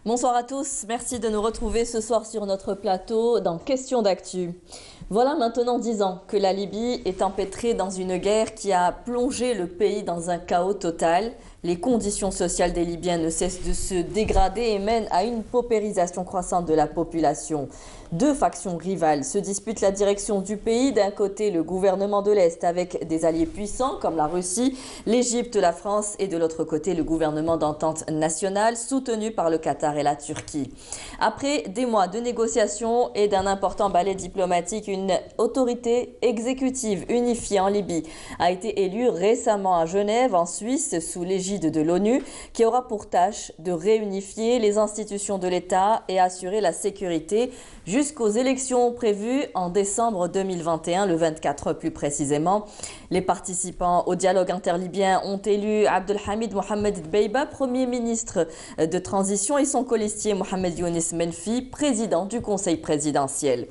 Bonsoir à tous, merci de nous retrouver ce soir sur notre plateau dans Question d'actu. Voilà maintenant 10 ans que la Libye est empêtrée dans une guerre qui a plongé le pays dans un chaos total. Les conditions sociales des Libyens ne cessent de se dégrader et mènent à une paupérisation croissante de la population. Deux factions rivales se disputent la direction du pays. D'un côté, le gouvernement de l'Est avec des alliés puissants comme la Russie, l'Égypte, la France et de l'autre côté, le gouvernement d'entente nationale soutenu par le Qatar et la Turquie. Après des mois de négociations et d'un important balai diplomatique, une autorité exécutive unifiée en Libye a été élue récemment à Genève, en Suisse, sous l'égide de l'ONU, qui aura pour tâche de réunifier les institutions de l'État et assurer la sécurité jusqu'aux élections prévues en décembre 2021, le 24 plus précisément. Les participants au dialogue interlibyen ont élu Abdelhamid Mohamed Dbeiba, Premier ministre de transition, et son colistier Mohamed Younis Menfi, président du Conseil présidentiel.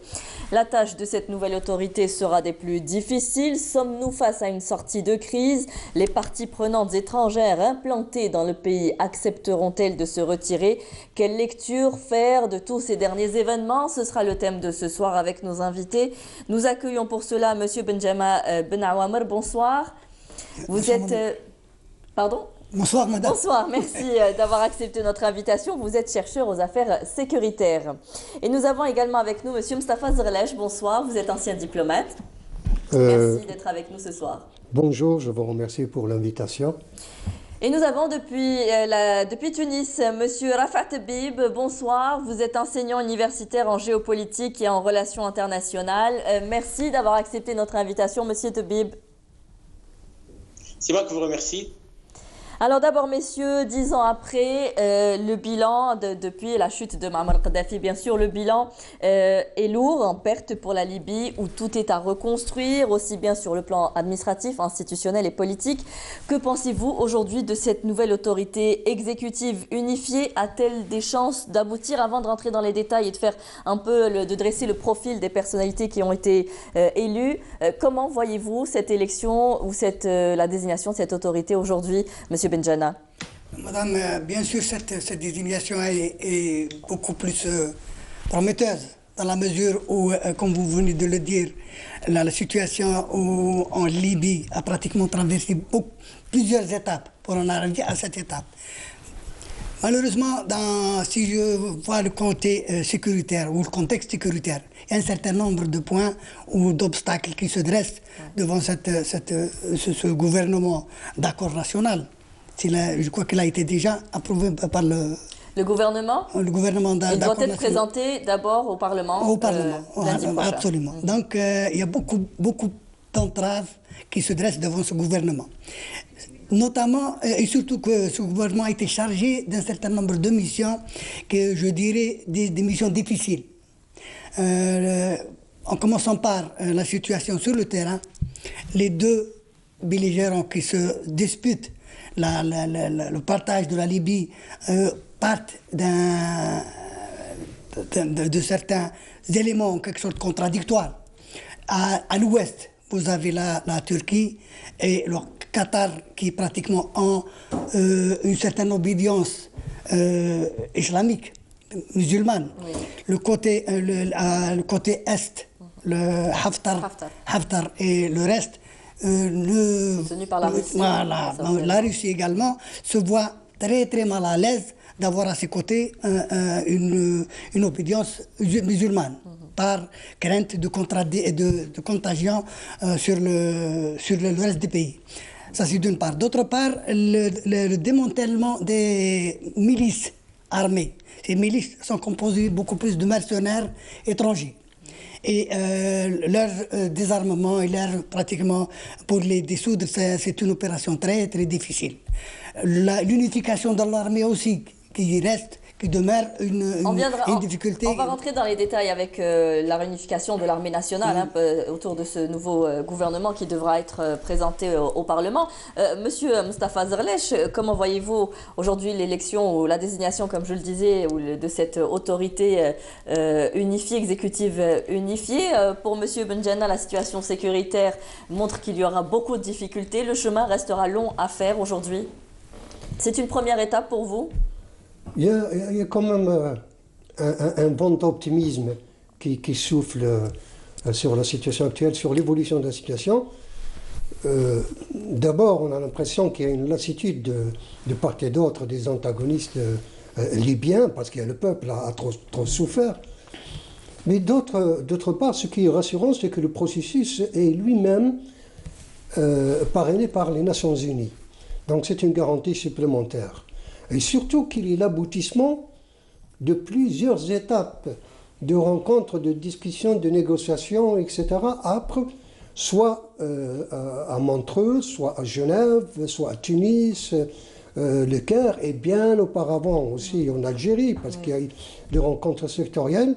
La tâche de cette nouvelle autorité sera des plus difficiles. Sommes-nous face à une sortie de crise? Les parties prenantes étrangères implantées dans le pays accepteront-elles de se retirer? Quelle lecture faire de tous ces derniers événements? Ce sera le thème de ce soir avec nos invités. Nous accueillons pour cela M. Benjama Benaouamer. Bonsoir. Vous êtes... Pardon? Bonsoir, madame. Bonsoir, merci d'avoir accepté notre invitation. Vous êtes chercheur aux affaires sécuritaires. Et nous avons également avec nous M. Mustafa Zerlech. Bonsoir, vous êtes ancien diplomate. Merci d'être avec nous ce soir. Bonjour, je vous remercie pour l'invitation. Et nous avons depuis Tunis, M. Rafat Bib. Bonsoir, vous êtes enseignant universitaire en géopolitique et en relations internationales. Merci d'avoir accepté notre invitation, M. Tebib. C'est moi qui vous remercie. Alors d'abord, messieurs, 10 ans après, le bilan depuis la chute de Muammar Kadhafi, bien sûr, le bilan est lourd, en perte pour la Libye, où tout est à reconstruire, aussi bien sur le plan administratif, institutionnel et politique. Que pensez-vous aujourd'hui de cette nouvelle autorité exécutive unifiée? A-t-elle des chances d'aboutir? Avant de rentrer dans les détails et de faire un peu, de dresser le profil des personnalités qui ont été élues, comment voyez-vous cette élection ou la désignation de cette autorité aujourd'hui, Monsieur Benjana? Madame, bien sûr, cette désignation est beaucoup plus prometteuse, dans la mesure où, comme vous venez de le dire, la situation en Libye a pratiquement traversé plusieurs étapes pour en arriver à cette étape. Malheureusement, si je vois le côté sécuritaire ou le contexte sécuritaire, il y a un certain nombre de points ou d'obstacles qui se dressent devant ce gouvernement d'accord national. Je crois qu'il a été déjà approuvé par le gouvernement. Le gouvernement d'accord. Il doit être présenté d'abord au Parlement. Au Parlement, absolument. Donc il y a beaucoup d'entraves qui se dressent devant ce gouvernement. Notamment, et surtout que ce gouvernement a été chargé d'un certain nombre de missions, que je dirais des missions difficiles. En commençant par la situation sur le terrain, les deux belligérants qui se disputent le partage de la Libye partent de certains éléments en quelque sorte contradictoires. À l'ouest, vous avez la Turquie et le Qatar qui pratiquement ont une certaine obédience islamique, musulmane. Oui. Le côté est, le Haftar et le reste, tenu par la Russie. Voilà, la Russie également se voit très très mal à l'aise d'avoir à ses côtés une obédience musulmane, par crainte de contagion sur le reste des pays. Ça, c'est d'une part. D'autre part, le démantèlement des milices armées. Ces milices sont composées beaucoup plus de mercenaires étrangers. Et leur désarmement et pratiquement pour les dissoudre, c'est une opération très très difficile. L'unification de l'armée aussi, qui demeure une difficulté. On va rentrer dans les détails avec la réunification de l'armée nationale autour de ce nouveau gouvernement qui devra être présenté au Parlement. Monsieur Mustafa Zerlech, comment voyez-vous aujourd'hui l'élection ou la désignation, comme je le disais, de cette autorité unifiée, exécutive unifiée? Pour Monsieur Benjana, la situation sécuritaire montre qu'il y aura beaucoup de difficultés. Le chemin restera long à faire aujourd'hui. C'est une première étape pour vous? Il y a quand même un vent d'optimisme qui souffle sur la situation actuelle, sur l'évolution de la situation. D'abord, on a l'impression qu'il y a une lassitude de part et d'autre des antagonistes libyens, parce que le peuple a trop souffert. Mais d'autre part, ce qui est rassurant, c'est que le processus est lui-même parrainé par les Nations Unies. Donc c'est une garantie supplémentaire. Et surtout qu'il est l'aboutissement de plusieurs étapes de rencontres, de discussions, de négociations, etc. âpres, soit à Montreux, soit à Genève, soit à Tunis, le Caire, et bien auparavant aussi en Algérie, parce qu'il y a eu des rencontres sectorielles.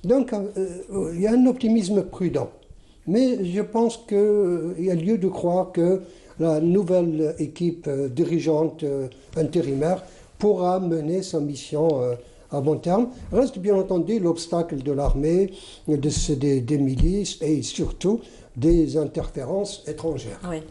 Donc il y a un optimisme prudent. Mais je pense qu'il y a lieu de croire que la nouvelle équipe dirigeante intérimaire pourra mener sa mission à bon terme. Reste bien entendu l'obstacle de l'armée, des milices et surtout des interférences étrangères. Oui.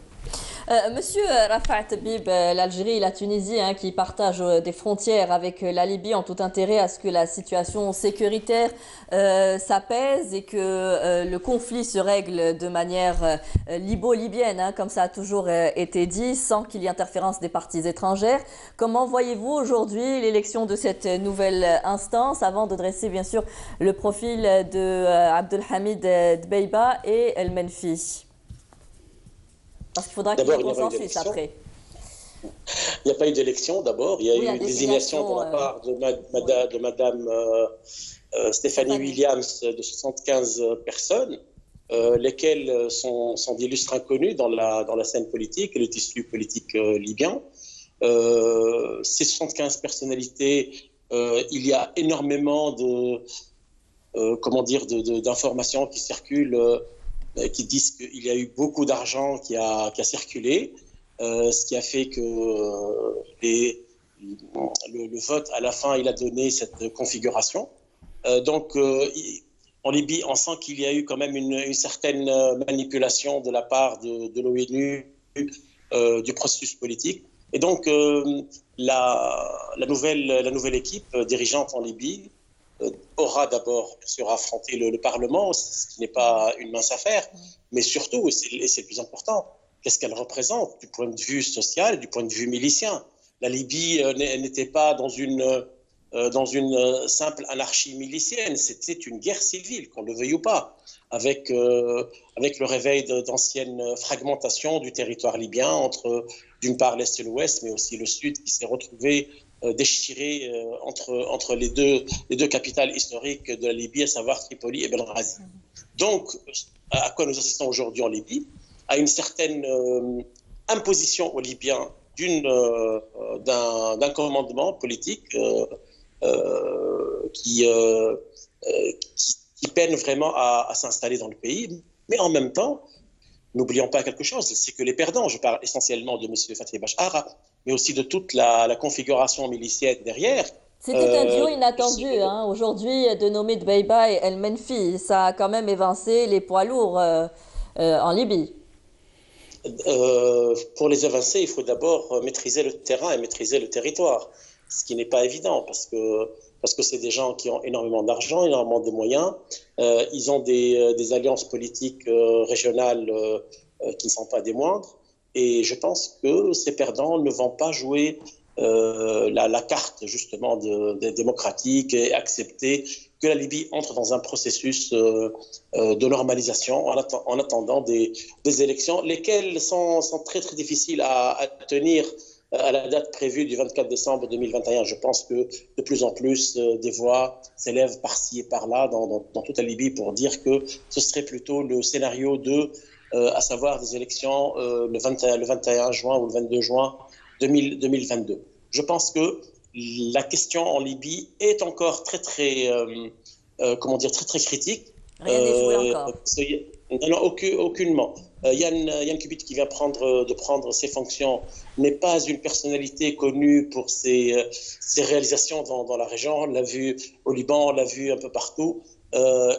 Monsieur Rafat Bib, l'Algérie et la Tunisie qui partagent des frontières avec la Libye ont tout intérêt à ce que la situation sécuritaire s'apaise et que le conflit se règle de manière libo-libyenne, comme ça a toujours été dit, sans qu'il y ait interférence des parties étrangères. Comment voyez-vous aujourd'hui l'élection de cette nouvelle instance, avant de dresser bien sûr le profil de Abdelhamid Dbeiba et El Menfi? Parce qu'il faudra qu'il y ait un consensus après. Il n'y a pas eu d'élection d'abord. Il y a eu une désignation de la part de Madame Stéphanie Williams de 75 personnes, lesquelles sont d'illustres inconnus dans la scène politique et le tissu politique libyen. Ces 75 personnalités, il y a énormément d'informations qui circulent. Qui disent qu'il y a eu beaucoup d'argent qui a circulé, ce qui a fait que le vote, à la fin, il a donné cette configuration. Donc, en Libye, on sent qu'il y a eu quand même une certaine manipulation de la part de l'ONU, du processus politique. Et donc, la nouvelle équipe dirigeante en Libye aura d'abord sur affronter le Parlement, ce qui n'est pas une mince affaire, mais surtout, et c'est le plus important, qu'est-ce qu'elle représente du point de vue social, du point de vue milicien. La Libye n'était pas dans une simple anarchie milicienne, c'était une guerre civile, qu'on le veuille ou pas, avec le réveil d'anciennes fragmentations du territoire libyen entre, d'une part, l'Est et l'Ouest, mais aussi le Sud qui s'est retrouvé déchiré entre les deux capitales historiques de la Libye, à savoir Tripoli et Benghazi. Donc, à quoi nous assistons aujourd'hui en Libye? À une certaine imposition aux Libyens d'un commandement politique qui peine vraiment à s'installer dans le pays. Mais en même temps, n'oublions pas quelque chose, c'est que les perdants, je parle essentiellement de M. Fathi Bashar, mais aussi de toute la configuration milicienne derrière. C'était un duo inattendu, aujourd'hui, de nommer Dbeiba et El Menfi. Ça a quand même évincé les poids lourds en Libye. Pour les évincer, il faut d'abord maîtriser le terrain et maîtriser le territoire, ce qui n'est pas évident parce que c'est des gens qui ont énormément d'argent, énormément de moyens. Ils ont des alliances politiques régionales qui ne sont pas des moindres. Et je pense que ces perdants ne vont pas jouer la carte justement démocratique et accepter que la Libye entre dans un processus de normalisation en attendant des élections, lesquelles sont très très difficiles à tenir à la date prévue du 24 décembre 2021. Je pense que de plus en plus des voix s'élèvent par-ci et par-là dans toute la Libye pour dire que ce serait plutôt le scénario 2, à savoir des élections le 21 juin ou le 22 juin 2022. Je pense que la question en Libye est encore très très critique. Rien n'est joué encore. Non, aucunement. Yann Kubit, qui vient de prendre ses fonctions, n'est pas une personnalité connue pour ses réalisations dans la région. On l'a vu au Liban, on l'a vu un peu partout.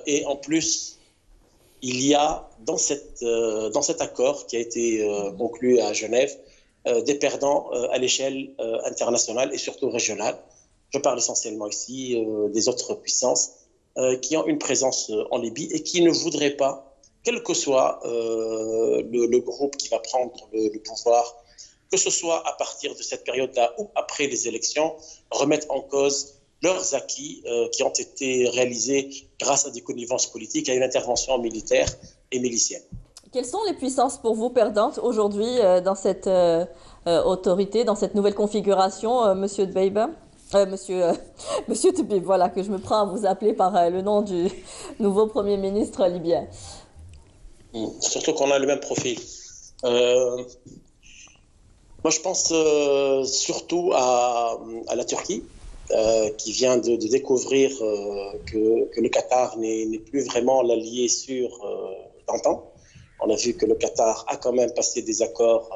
Et en plus, il y a dans cet accord qui a été conclu à Genève des perdants à l'échelle internationale et surtout régionale. je parle essentiellement ici des autres puissances qui ont une présence en Libye et qui ne voudraient pas, quel que soit le groupe qui va prendre le pouvoir, que ce soit à partir de cette période-là ou après les élections, remettre en cause leurs acquis qui ont été réalisés grâce à des connivences politiques, à une intervention militaire et milicienne. Quelles sont les puissances pour vous perdantes aujourd'hui dans cette autorité, dans cette nouvelle configuration, Monsieur Dbeibah? Monsieur Tebib, voilà, que je me prends à vous appeler par le nom du nouveau Premier ministre libyen. Surtout qu'on a le même profil. Moi, je pense surtout à la Turquie, qui vient de découvrir que le Qatar n'est plus vraiment l'allié sûr d'antan. On a vu que le Qatar a quand même passé des accords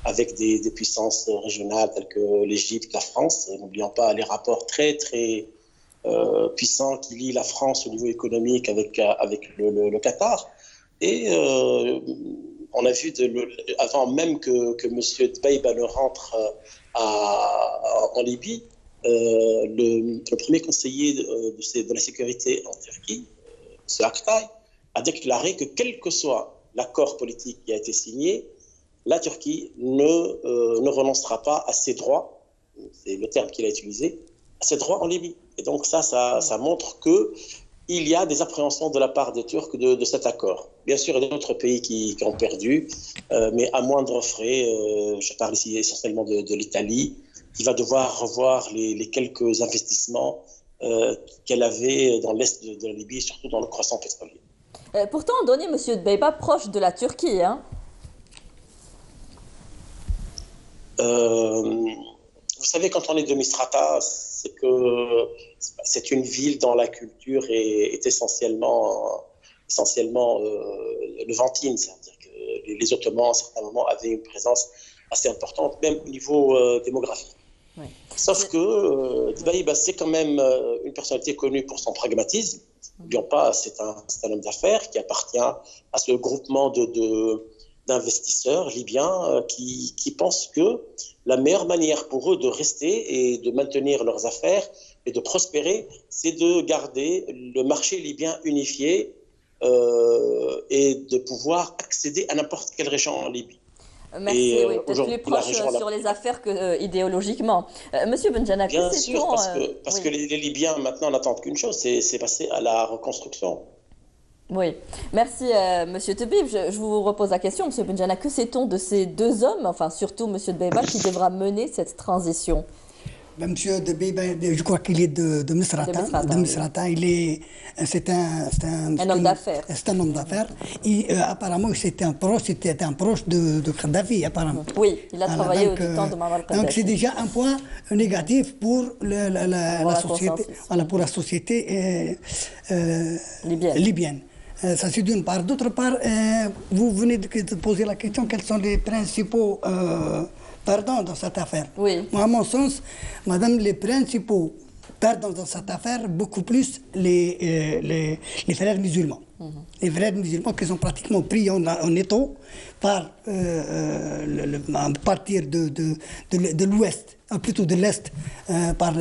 avec des puissances régionales telles que l'Égypte, la France. N'oublions pas les rapports très, très puissants qui lient la France au niveau économique avec le Qatar. Et on a vu, avant même que M. Dbeibah ne rentre en Libye, le premier conseiller de la sécurité en Turquie, M. Aktay, a déclaré que quel que soit l'accord politique qui a été signé, la Turquie ne renoncera pas à ses droits, c'est le terme qu'il a utilisé, à ses droits en Libye. Et donc ça montre qu'il y a des appréhensions de la part des Turcs de cet accord. Bien sûr, il y a d'autres pays qui ont perdu, mais à moindre frais. Je parle ici essentiellement de l'Italie, qui va devoir revoir les quelques investissements qu'elle avait dans l'est de la Libye, surtout dans le croissant pétrolier. Pourtant, on donnait M. Dbeibah proche de la Turquie, hein? Vous savez, quand on est de Misrata, c'est une ville dont la culture est essentiellement levantine. C'est-à-dire que les Ottomans, à un certain moment, avaient une présence assez importante, même au niveau démographique. Oui. Sauf que Dbeibah, c'est quand même une personnalité connue pour son pragmatisme. N'oublions pas, c'est un homme d'affaires qui appartient à ce groupement d'investisseurs libyens qui pensent que la meilleure manière pour eux de rester et de maintenir leurs affaires et de prospérer, c'est de garder le marché libyen unifié et de pouvoir accéder à n'importe quelle région en Libye. Merci, oui, peut-être plus proche sur les affaires que idéologiquement. Monsieur Benjana, bien sûr, parce que les Libyens maintenant n'attendent qu'une chose, c'est passer à la reconstruction. Oui, merci Monsieur Tebib. Je vous repose la question, Monsieur Benjana, que sait-on de ces deux hommes, enfin surtout Monsieur Dbeibah, qui devra mener cette transition? Monsieur Dbeibah, je crois qu'il est de Misrata. Oui. C'est un homme d'affaires. C'est un homme d'affaires. Apparemment, c'était un proche de Kadhafi, apparemment. Oui, il a travaillé au temps de Muammar Kadhafi. Donc c'est déjà un point négatif pour la société, pour la société libyenne. Ça c'est d'une part. D'autre part, vous venez de poser la question, quels sont les principaux perdants dans cette affaire? Oui. Moi, à mon sens, madame, les principaux perdants dans cette affaire, beaucoup plus les frères musulmans. Les frères musulmans qui sont pratiquement pris en étau par partir de l'ouest, plutôt de l'est, par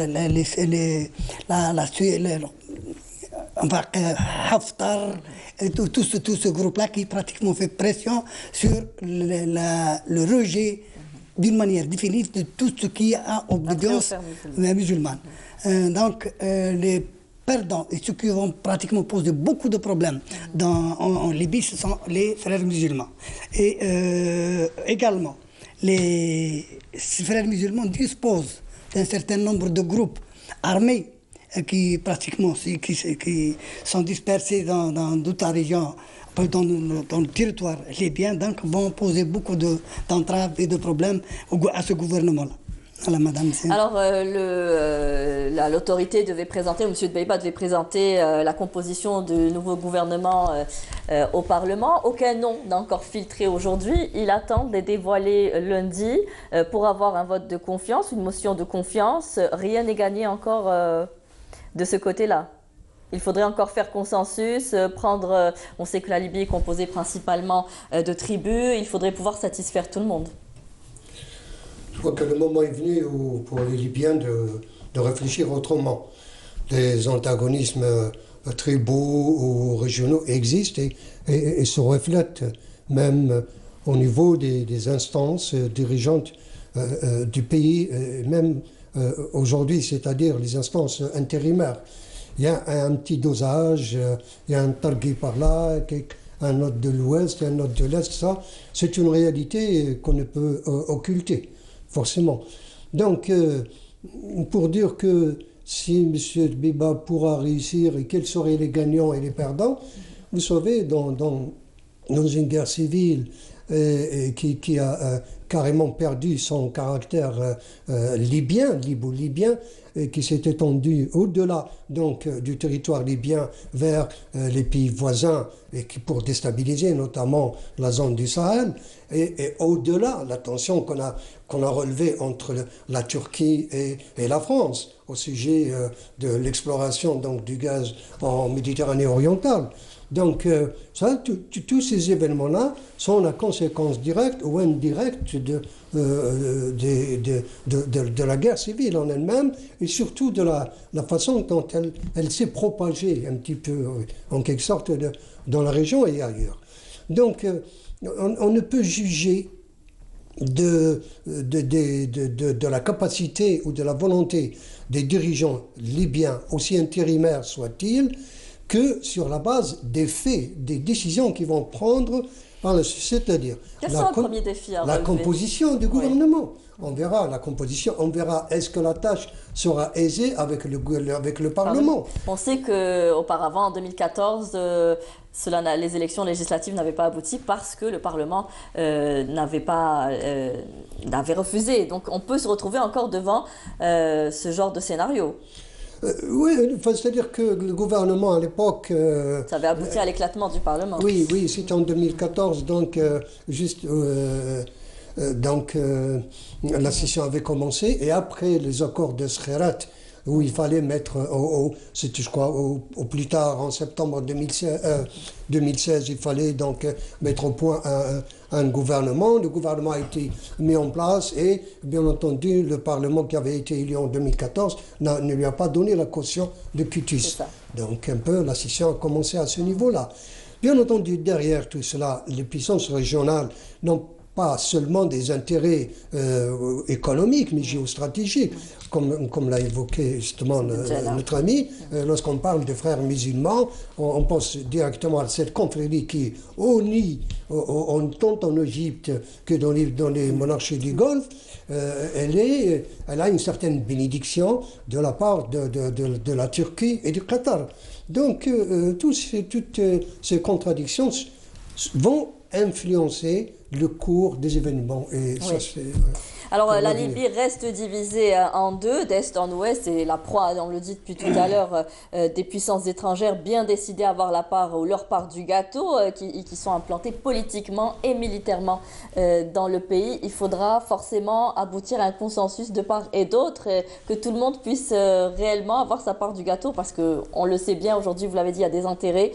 Haftar, et tout ce groupe-là qui pratiquement fait pression sur le rejet d'une manière définitive de tout ce qui a obédience musulmane. Donc, les perdants et ceux qui vont pratiquement poser beaucoup de problèmes en Libye, ce sont les frères musulmans. Et également, les frères musulmans disposent d'un certain nombre de groupes armés qui pratiquement qui sont dispersés dans toute la région, dans le territoire libyen, donc vont poser beaucoup d'entraves et de problèmes à ce gouvernement-là. Voilà, madame. Alors, l'autorité devait présenter, M. Dbeibah devait présenter la composition du nouveau gouvernement au Parlement. Aucun nom n'a encore filtré aujourd'hui. Il attend de les dévoiler lundi pour avoir un vote de confiance, une motion de confiance. Rien n'est gagné encore de ce côté-là. Il faudrait encore faire consensus, on sait que la Libye est composée principalement de tribus, il faudrait pouvoir satisfaire tout le monde. Je crois que le moment est venu pour les Libyens de réfléchir autrement. Les antagonismes tribaux ou régionaux existent et se reflètent même au niveau des instances dirigeantes du pays, même aujourd'hui, c'est-à-dire les instances intérimaires. Il y a un petit dosage, il y a un targui par là, un autre de l'ouest, un autre de l'est, ça, c'est une réalité qu'on ne peut occulter, forcément. Donc, pour dire que si M. Biba pourra réussir et quels seraient les gagnants et les perdants, vous savez, dans une guerre civile qui a carrément perdu son caractère libyen, libo-libyen, qui s'est étendu au-delà donc du territoire libyen vers les pays voisins et qui pour déstabiliser notamment la zone du Sahel et au-delà la tension qu'on a relevée entre la Turquie et la France au sujet de l'exploration donc du gaz en Méditerranée orientale. Donc, tous ces événements-là sont la conséquence directe ou indirecte de la guerre civile en elle-même et surtout de la façon dont elle s'est propagée un petit peu, en quelque sorte, dans la région et ailleurs. Donc, on ne peut juger de la capacité ou de la volonté des dirigeants libyens, aussi intérimaires soient-ils, que sur la base des faits, des décisions qu'ils vont prendre par la suite, c'est-à-dire la composition du gouvernement. On verra la composition, on verra est-ce que la tâche sera aisée avec le Parlement. On sait qu'auparavant, en 2014, les élections législatives n'avaient pas abouti parce que le Parlement n'avait refusé. Donc on peut se retrouver encore devant ce genre de scénario. Oui, c'est-à-dire que le gouvernement à l'époque... ça avait abouti à l'éclatement du Parlement. Oui, c'était en 2014, donc la session avait commencé et après les accords de Skhirat, où il fallait mettre, c'était je crois au plus tard en septembre 2016, il fallait donc mettre au point un gouvernement. Le gouvernement a été mis en place et bien entendu le Parlement qui avait été élu en 2014 ne lui a pas donné la caution de quitus. Donc un peu la session a commencé à ce niveau-là. Bien entendu derrière tout cela, les puissances régionales n'ont pas seulement des intérêts économiques, mais géostratégiques, comme l'a évoqué justement notre ami. Lorsqu'on parle de frères musulmans, on pense directement à cette confrérie qui, tant en Égypte que dans les monarchies du Golfe, elle a une certaine bénédiction de la part de la Turquie et du Qatar. Donc, toutes ces contradictions vont influencer le cours des événements. Et ça, alors, la Libye reste divisée en deux, d'est en ouest, et la proie, on le dit depuis tout à l'heure, des puissances étrangères bien décidées à avoir leur part du gâteau, qui sont implantées politiquement et militairement dans le pays. Il faudra forcément aboutir à un consensus de part et d'autre, que tout le monde puisse réellement avoir sa part du gâteau, parce qu'on le sait bien, aujourd'hui, vous l'avez dit, il y a des intérêts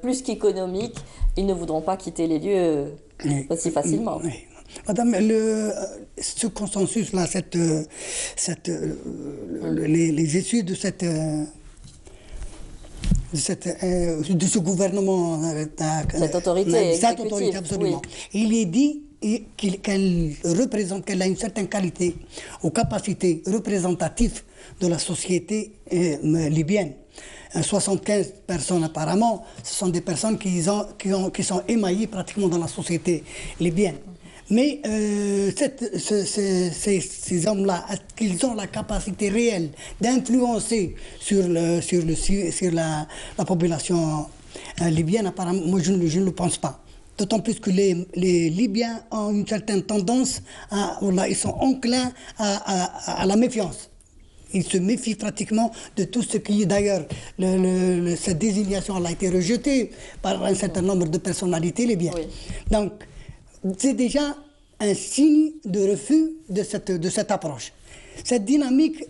plus qu'économiques. Ils ne voudront pas quitter les lieux aussi facilement. Oui. Madame, ce consensus-là, les issues de ce gouvernement, cette autorité absolument. Oui. Il est dit qu'elle a une certaine qualité ou capacité représentative de la société libyenne. 75 personnes apparemment, ce sont des personnes qui sont émaillées pratiquement dans la société libyenne. Mais ces hommes-là, est-ce qu'ils ont la capacité réelle d'influencer sur la population libyenne? Apparemment, moi je ne le pense pas. D'autant plus que les Libyens ont une certaine tendance ils sont enclins à la méfiance. Ils se méfient pratiquement de tout ce qui, d'ailleurs, cette désignation a été rejetée par un certain nombre de personnalités libyennes. Oui. Donc, c'est déjà un signe de refus de cette approche. Cette dynamique,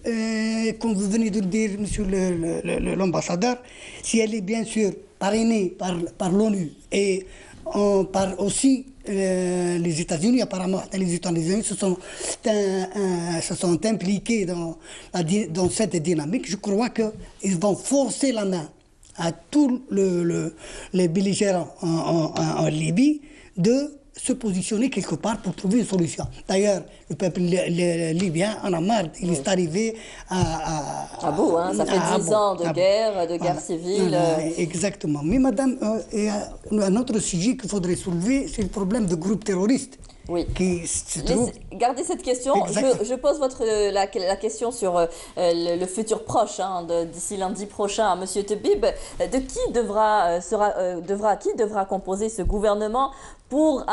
comme vous venez de le dire, monsieur l'ambassadeur, si elle est bien sûr parrainée par l'ONU et par aussi les États-Unis, apparemment, les États-Unis se sont impliqués dans cette dynamique. Je crois qu'ils vont forcer la main à tous les belligérants en Libye de se positionner quelque part pour trouver une solution. D'ailleurs, le peuple libyen en a marre. Il est arrivé à bout, hein, ça fait 10 ans de guerre civile. Voilà, exactement. Mais madame, il y a un autre sujet qu'il faudrait soulever, c'est le problème de groupes terroristes. Oui. Gardez cette question. Je pose la question sur le futur proche, hein, d'ici lundi prochain à M. Tebib. Qui devra composer ce gouvernement pour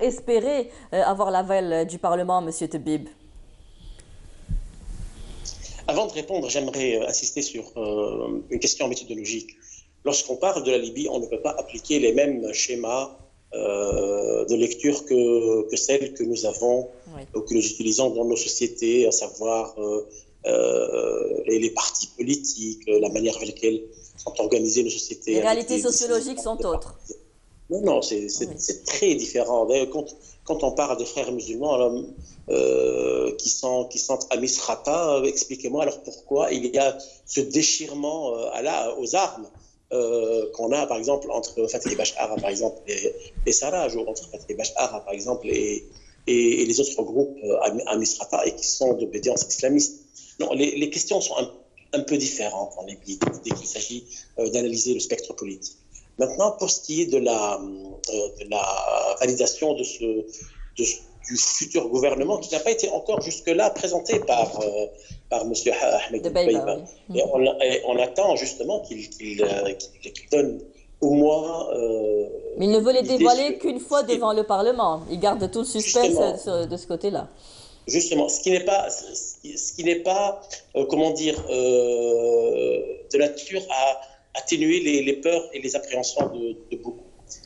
espérer avoir l'aval du Parlement, M. Tebib? Avant de répondre, j'aimerais insister sur une question méthodologique. Lorsqu'on parle de la Libye, on ne peut pas appliquer les mêmes schémas de lecture que celles que nous avons, ou que nous utilisons dans nos sociétés, à savoir les partis politiques, la manière avec laquelle sont organisées nos sociétés. Les réalités sociologiques sont autres. Non, c'est très différent. D'ailleurs, quand on parle des frères musulmans qui sont à Misrata, expliquez-moi alors pourquoi il y a ce déchirement aux armes qu'on a, par exemple, entre Fatih Bashar, par exemple, et Sarraj, ou entre Fatih Bashar, par exemple, et les autres groupes à Misrata, et qui sont d'obédience islamiste. Non, les questions sont un peu différentes en Libye, dès qu'il s'agit d'analyser le spectre politique. Maintenant, pour ce qui est de la validation du futur gouvernement, qui n'a pas été encore jusque-là présenté par M. Ahmed Dbeibah. Et on attend justement qu'il donne au moins... Mais il ne veut les dévoiler qu'une fois devant le Parlement. Il garde tout le suspense de ce côté-là. Justement, ce qui n'est pas comment dire, de nature à atténuer les peurs et les appréhensions de beaucoup.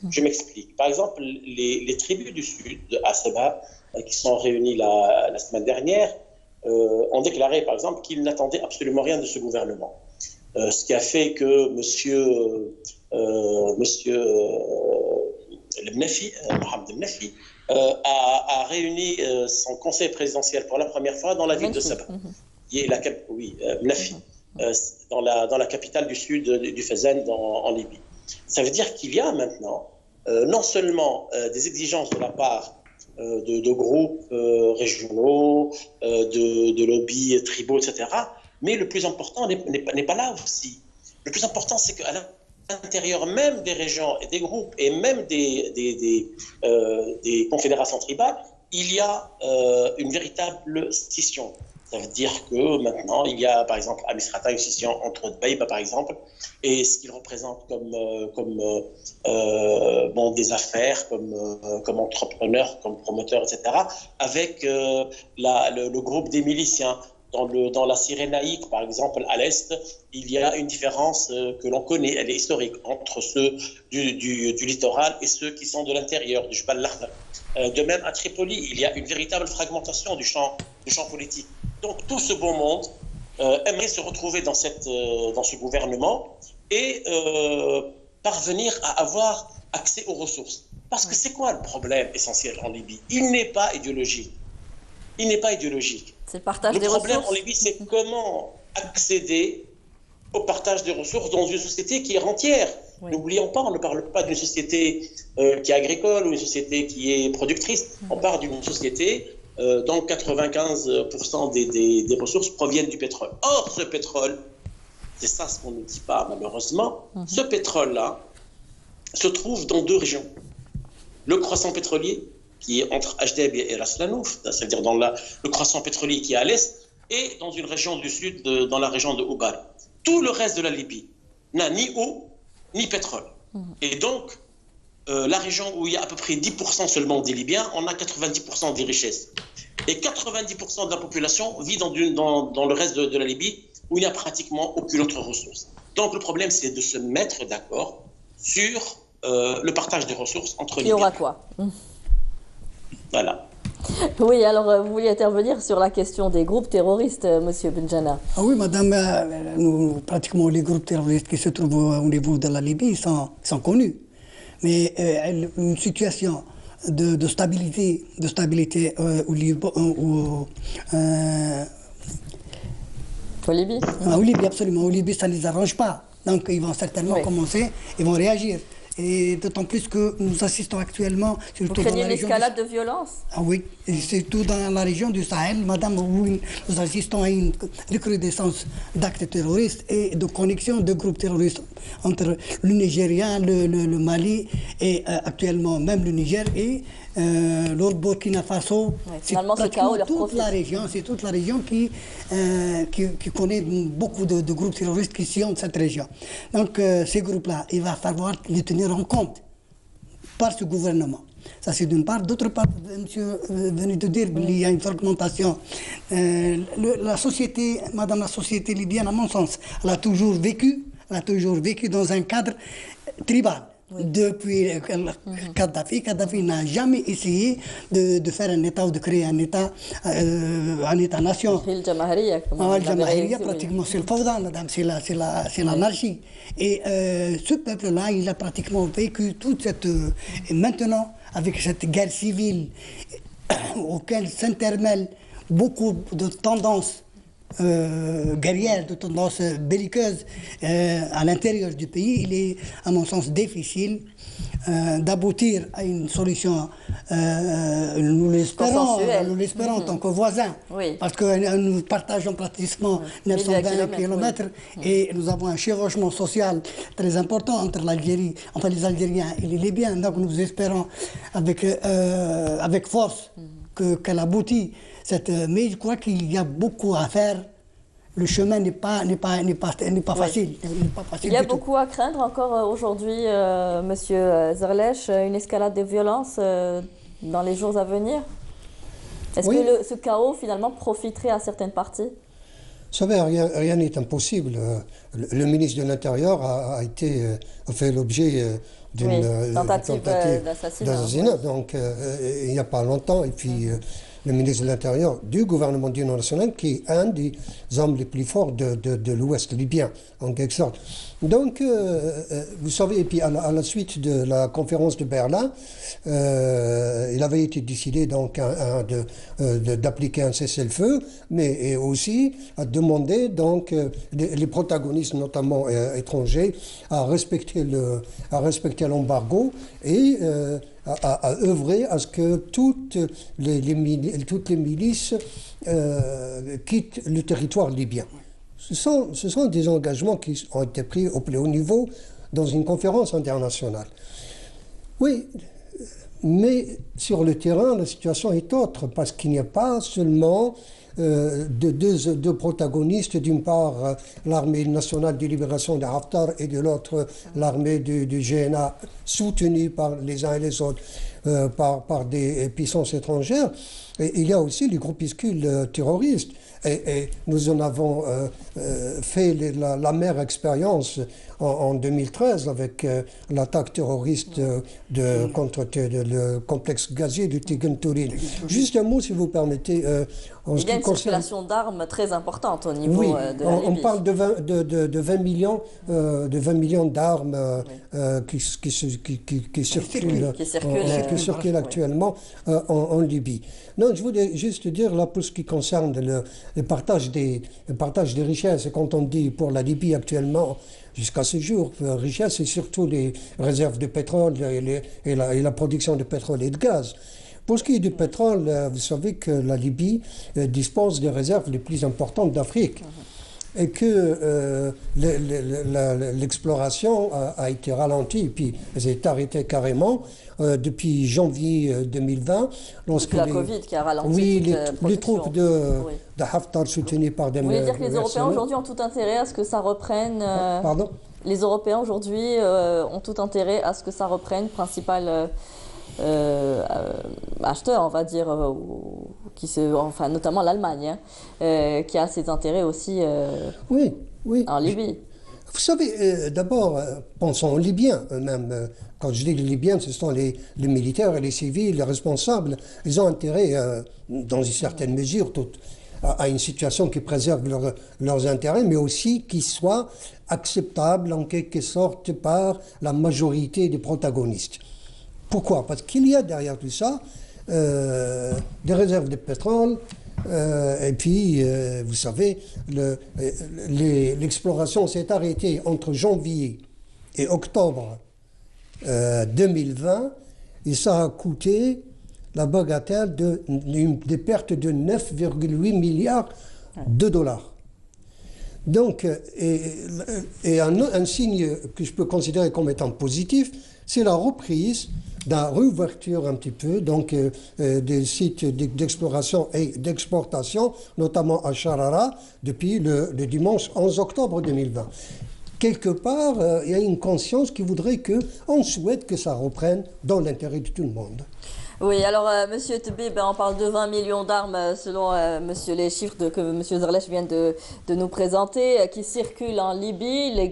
Je m'explique. Par exemple, les tribus du Sud, à Seba, qui sont réunies la semaine dernière, ont déclaré, par exemple, qu'ils n'attendaient absolument rien de ce gouvernement. Ce qui a fait que monsieur Mohamed El-Nafi, a réuni son conseil présidentiel pour la première fois dans la ville de Seba, qui est dans la capitale du sud du Fezzan en Libye. Ça veut dire qu'il y a maintenant non seulement des exigences de la part de groupes régionaux, de lobbies tribaux, etc., mais le plus important n'est pas là aussi. Le plus important, c'est qu'à l'intérieur même des régions et des groupes et même des confédérations tribales, il y a une véritable scission. Ça veut dire que maintenant, il y a par exemple à Misrata une scission entre Dbeibah par exemple et ce qu'il représente comme des affaires, comme entrepreneur, comme promoteur, etc., avec le groupe des miliciens. Dans la Cyrénaïque, par exemple, à l'est, il y a une différence que l'on connaît, elle est historique, entre ceux du littoral et ceux qui sont de l'intérieur, du Jbal al-Akhdar. De même, à Tripoli, il y a une véritable fragmentation du champ politique. Donc, tout ce beau monde aimerait se retrouver dans ce gouvernement et parvenir à avoir accès aux ressources. Parce que c'est quoi le problème essentiel en Libye? Il n'est pas idéologique. C'est le partage des ressources. Le problème en Libye, c'est comment accéder au partage des ressources dans une société qui est rentière. Oui. N'oublions pas, on ne parle pas d'une société qui est agricole ou une société qui est productrice. On parle d'une société dont 95% des ressources proviennent du pétrole. Or, ce pétrole, c'est ça ce qu'on ne dit pas malheureusement, ce pétrole-là se trouve dans deux régions. Le croissant pétrolier, qui est entre Ajdeb et Ras Lanouf, c'est-à-dire dans le croissant pétrolier qui est à l'est, et dans une région du sud, dans la région de Oubar. Tout le reste de la Libye n'a ni eau, ni pétrole. Et donc, la région où il y a à peu près 10% seulement des Libyens, on a 90% des richesses. Et 90% de la population vit dans le reste de la Libye, où il n'y a pratiquement aucune autre ressource. Donc, le problème, c'est de se mettre d'accord sur le partage des ressources entre les Libyens. Il y aura quoi? Voilà. Oui, alors vous vouliez intervenir sur la question des groupes terroristes, Monsieur Benjana. Ah oui, madame, pratiquement les groupes terroristes qui se trouvent au niveau de la Libye sont connus. Mais une situation de stabilité, au Liban, Au Libye. au Libye, absolument. Au Libye, ça ne les arrange pas. Donc, ils vont certainement commencer, ils vont réagir. Et d'autant plus que nous assistons actuellement, Vous craignez une escalade de violence? Ah oui, et surtout dans la région du Sahel, madame, où nous assistons à une recrudescence d'actes terroristes et de connexion de groupes terroristes entre le Nigeria, le Mali et actuellement même le Niger et le Burkina Faso. Finalement, ce chaos leur profite. C'est toute la région qui connaît beaucoup de groupes terroristes qui sillonnent cette région. Donc ces groupes-là, il va falloir les tenir en compte par ce gouvernement. Ça c'est d'une part. D'autre part, monsieur venait de dire qu'il y a une fragmentation. La société libyenne, à mon sens, elle a toujours vécu dans un cadre tribal. Depuis Kadhafi n'a jamais essayé de faire un État ou de créer un État-nation. Le Jamahiriya, pratiquement, c'est le fawda, madame, c'est l'anarchie. Et ce peuple-là, il a pratiquement vécu toute cette... et maintenant, avec cette guerre civile auquel s'intermêlent beaucoup de tendances guerrières, de tendances belliqueuses à l'intérieur du pays, il est, à mon sens, difficile d'aboutir à une solution, nous l'espérons en tant que voisins, parce que nous partageons pratiquement 920 km et nous avons un chevauchement social très important entre l'Algérie, enfin les Algériens et les Libyens, donc nous espérons avec force qu'elle aboutit. Mais je crois qu'il y a beaucoup à faire. Le chemin n'est pas facile. Il y a beaucoup à craindre encore aujourd'hui, Monsieur Zerlech, une escalade de violence dans les jours à venir. Est-ce que ce chaos finalement profiterait à certaines parties? Vous savez, rien n'est impossible. Le ministre de l'Intérieur a fait l'objet d'une tentative d'assassinat. Donc, il n'y a pas longtemps. Et puis, le ministre de l'Intérieur du gouvernement d'union nationale, qui est un des hommes les plus forts de l'Ouest libyen, en quelque sorte. Donc, vous savez, et puis à la suite de la conférence de Berlin, il avait été décidé donc d'appliquer un cessez-le-feu, mais aussi à demander donc les protagonistes, notamment étrangers, à respecter l'embargo et à œuvrer à ce que toutes les milices quittent le territoire libyen. Ce sont des engagements qui ont été pris au plus haut niveau dans une conférence internationale. Oui, mais sur le terrain, la situation est autre, parce qu'il n'y a pas seulement deux protagonistes, d'une part l'armée nationale de libération de Haftar et de l'autre l'armée du GNA, soutenue par les uns et les autres par des puissances étrangères. Et il y a aussi les groupuscules terroristes. Et nous en avons fait l'amère expérience en 2013 avec l'attaque terroriste contre le complexe gazier de Tigane-Tourine. Juste un mot, si vous permettez. Il y a une circulation d'armes très importante au niveau de la Libye. On parle de 20 millions d'armes qui circulent actuellement en Libye. Non, je voulais juste dire, là, pour ce qui concerne le partage des richesses, et quand on dit pour la Libye actuellement, jusqu'à ce jour, richesse, c'est surtout les réserves de pétrole et la production de pétrole et de gaz. Pour ce qui est du pétrole, vous savez que la Libye dispose des réserves les plus importantes d'Afrique. Et que l'exploration a été ralentie, puis elle s'est arrêtée carrément depuis janvier 2020. Lorsque la Covid qui a ralenti les troupes de Haftar soutenues par des mercenaires. Vous voulez dire que les Européens aujourd'hui ont tout intérêt à ce que ça reprenne Pardon ? Les Européens aujourd'hui ont tout intérêt à ce que ça reprenne, principal acheteur, on va dire, notamment l'Allemagne, qui a ses intérêts aussi en Libye. Vous savez, d'abord, pensons aux Libyens eux-mêmes. Quand je dis les Libyens, ce sont les militaires et les civils, les responsables. Ils ont intérêt, dans une certaine mesure, à une situation qui préserve leurs intérêts, mais aussi qui soit acceptable en quelque sorte par la majorité des protagonistes. Pourquoi? Parce qu'il y a derrière tout ça des réserves de pétrole, et puis, vous savez, l'exploration s'est arrêtée entre janvier et octobre 2020, et ça a coûté la bagatelle des pertes de 9,8 milliards de dollars. Donc, et un signe que je peux considérer comme étant positif, c'est la reprise, la réouverture un petit peu, donc des sites d'exploration et d'exportation, notamment à Charara, depuis le dimanche 11 octobre 2020. Quelque part, il y a une conscience qui voudrait on souhaite que ça reprenne dans l'intérêt de tout le monde. Oui, alors Monsieur Tebib, on parle de 20 millions d'armes selon les chiffres que Monsieur Zerlech vient de nous présenter, qui circulent en Libye, les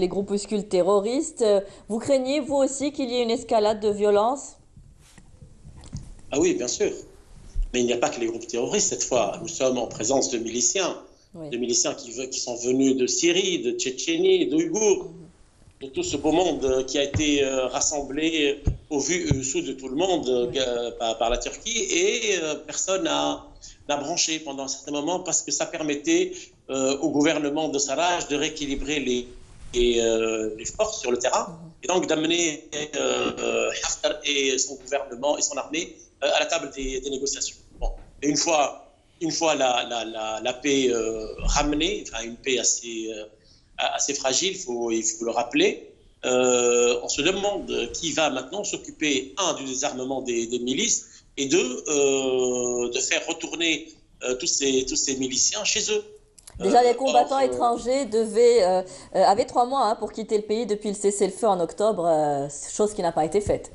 groupuscules terroristes. Vous craignez, vous aussi, qu'il y ait une escalade de violence? Ah oui, bien sûr. Mais il n'y a pas que les groupes terroristes cette fois. Nous sommes en présence de miliciens. Oui. De miliciens qui sont venus de Syrie, de Tchétchénie, d'Ouïghours, de tout ce beau monde qui a été rassemblé au vu et au sous de tout le monde par la Turquie, et personne n'a branché pendant un certain moment parce que ça permettait au gouvernement de Sarraj de rééquilibrer les forces sur le terrain et donc d'amener Haftar et son gouvernement et son armée à la table des négociations. Bon. Et une fois la paix ramenée, enfin une paix assez fragile, il faut le rappeler, on se demande qui va maintenant s'occuper, du désarmement des milices, et de faire retourner tous ces miliciens chez eux. Déjà, les combattants étrangers avaient 3 mois pour quitter le pays depuis le cessez-le-feu en octobre, chose qui n'a pas été faite.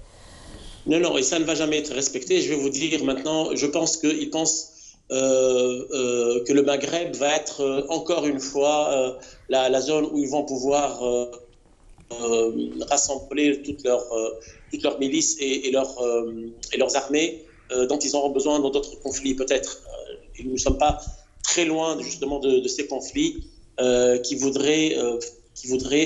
Non, et ça ne va jamais être respecté. Je vais vous dire maintenant, je pense qu'ils pensent que le Maghreb va être encore une fois la zone où ils vont pouvoir rassembler toutes leurs milices et leurs armées dont ils auront besoin dans d'autres conflits peut-être. Et nous ne sommes pas très loin justement de ces conflits qui voudraient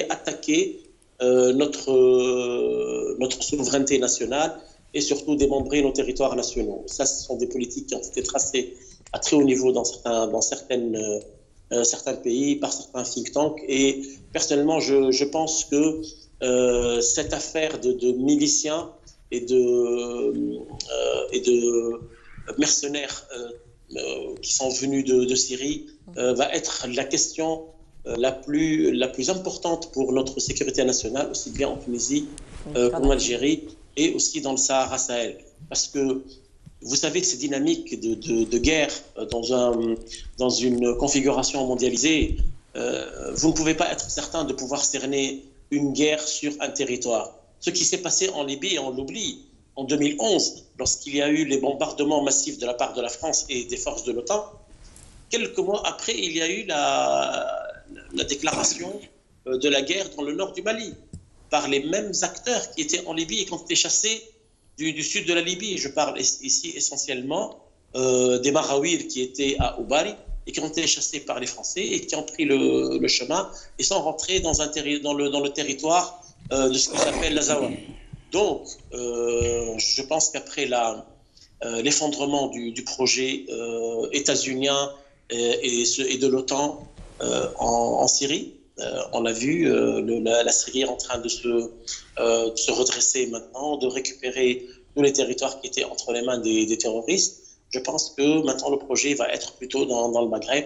attaquer notre souveraineté nationale et surtout démembrer nos territoires nationaux. Ça, ce sont des politiques qui ont été tracées à très haut niveau dans certains pays, par certains think tanks. Et personnellement, je pense que cette affaire de miliciens et de mercenaires qui sont venus de Syrie va être la question la plus importante pour notre sécurité nationale, aussi bien en Tunisie qu'en Algérie, et aussi dans le Sahara Sahel. Parce que vous savez, ces dynamiques de guerre dans une configuration mondialisée, vous ne pouvez pas être certain de pouvoir cerner une guerre sur un territoire. Ce qui s'est passé en Libye, on l'oublie, en 2011, lorsqu'il y a eu les bombardements massifs de la part de la France et des forces de l'OTAN, quelques mois après, il y a eu la déclaration de la guerre dans le nord du Mali, par les mêmes acteurs qui étaient en Libye et qui ont été chassés du sud de la Libye. Je parle ici essentiellement des Marawis qui étaient à Oubari et qui ont été chassés par les Français et qui ont pris le chemin et sont rentrés dans le territoire de ce qu'on appelle l'Azawa. Donc, je pense qu'après l'effondrement du projet états-unien et de l'OTAN en Syrie, on a vu la Syrie est en train de se redresser maintenant, de récupérer tous les territoires qui étaient entre les mains des terroristes. Je pense que maintenant le projet va être plutôt dans le Maghreb.